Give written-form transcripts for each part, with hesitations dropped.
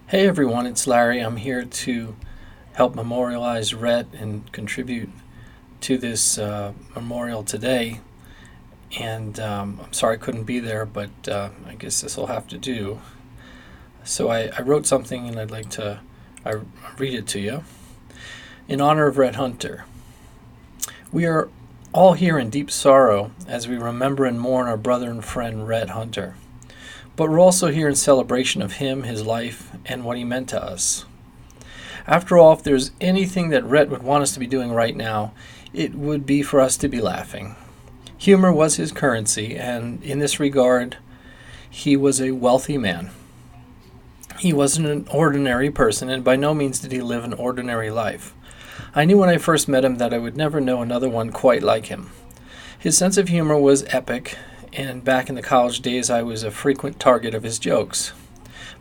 Hey everyone, it's Larry. I'm here to help memorialize Rhett and contribute to this memorial today. And I'm sorry I couldn't be there, but I guess this will have to do. So I wrote something and I'd like to read it to you. In honor of Rhett Hunter, we are all here in deep sorrow as we remember and mourn our brother and friend Rhett Hunter. But we're also here in celebration of him, his life, and what he meant to us. After all, if there's anything that Rhett would want us to be doing right now, it would be for us to be laughing. Humor was his currency, and in this regard, he was a wealthy man. He wasn't an ordinary person, and by no means did he live an ordinary life. I knew when I first met him that I would never know another one quite like him. His sense of humor was epic, and back in the college days I was a frequent target of his jokes.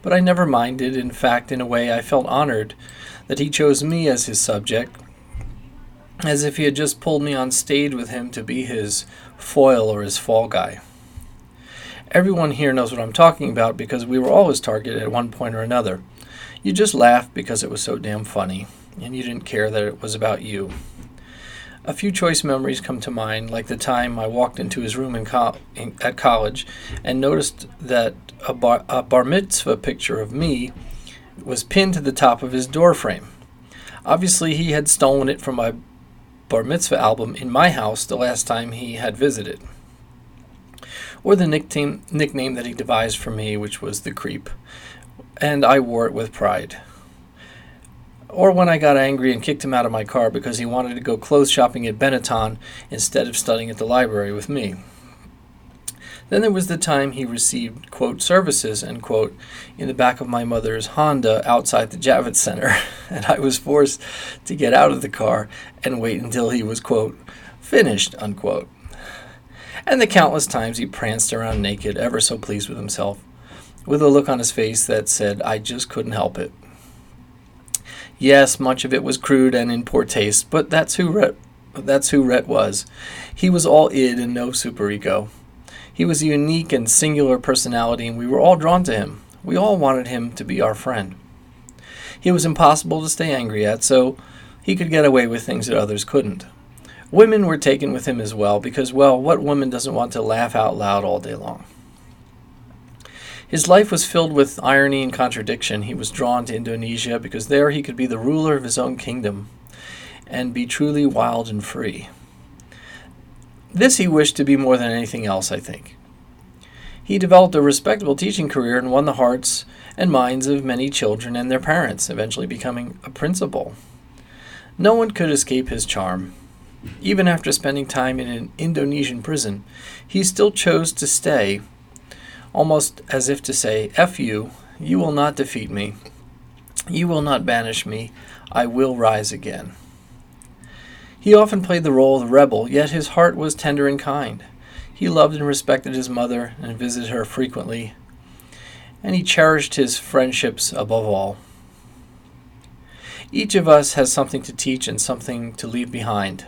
But I never minded. In fact, in a way, I felt honored that he chose me as his subject, as if he had just pulled me on stage with him to be his foil or his fall guy. Everyone here knows what I'm talking about because we were always targeted at one point or another. You just laughed because it was so damn funny, and you didn't care that it was about you. A few choice memories come to mind, like the time I walked into his room at college and noticed that a bar mitzvah picture of me was pinned to the top of his door frame. Obviously, he had stolen it from my bar mitzvah album in my house the last time he had visited. Or the nickname that he devised for me, which was the Creep, and I wore it with pride. Or when I got angry and kicked him out of my car because he wanted to go clothes shopping at Benetton instead of studying at the library with me. Then there was the time he received, quote, services, end quote, in the back of my mother's Honda outside the Javits Center, and I was forced to get out of the car and wait until he was, quote, finished, unquote. And the countless times he pranced around naked, ever so pleased with himself, with a look on his face that said, I just couldn't help it. Yes, much of it was crude and in poor taste, but that's who Rhett was. He was all id and no superego. He was a unique and singular personality, and we were all drawn to him. We all wanted him to be our friend. He was impossible to stay angry at, so he could get away with things that others couldn't. Women were taken with him as well, because, well, what woman doesn't want to laugh out loud all day long? His life was filled with irony and contradiction. He was drawn to Indonesia because there he could be the ruler of his own kingdom and be truly wild and free. This he wished to be more than anything else, I think. He developed a respectable teaching career and won the hearts and minds of many children and their parents, eventually becoming a principal. No one could escape his charm. Even after spending time in an Indonesian prison, he still chose to stay, almost as if to say, F you will not defeat me. You will not banish me. I will rise again. He often played the role of the rebel, yet his heart was tender and kind. He loved and respected his mother and visited her frequently, and he cherished his friendships above all. Each of us has something to teach and something to leave behind.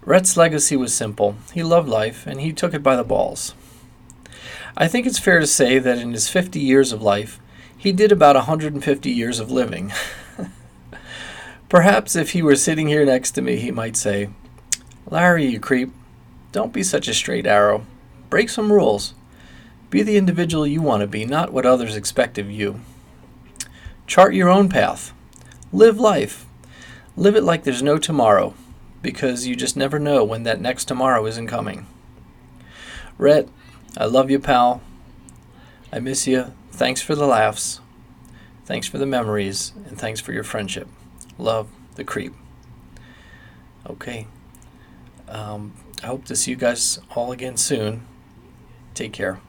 Rhett's legacy was simple. He loved life, and he took it by the balls. I think it's fair to say that in his 50 years of life, he did about 150 years of living. Perhaps if he were sitting here next to me, he might say, Larry, you creep, don't be such a straight arrow. Break some rules. Be the individual you want to be, not what others expect of you. Chart your own path. Live life. Live it like there's no tomorrow, because you just never know when that next tomorrow isn't coming. Rhett, I love you, pal. I miss you. Thanks for the laughs. Thanks for the memories. And thanks for your friendship. Love, the Creep. Okay. I hope to see you guys all again soon. Take care.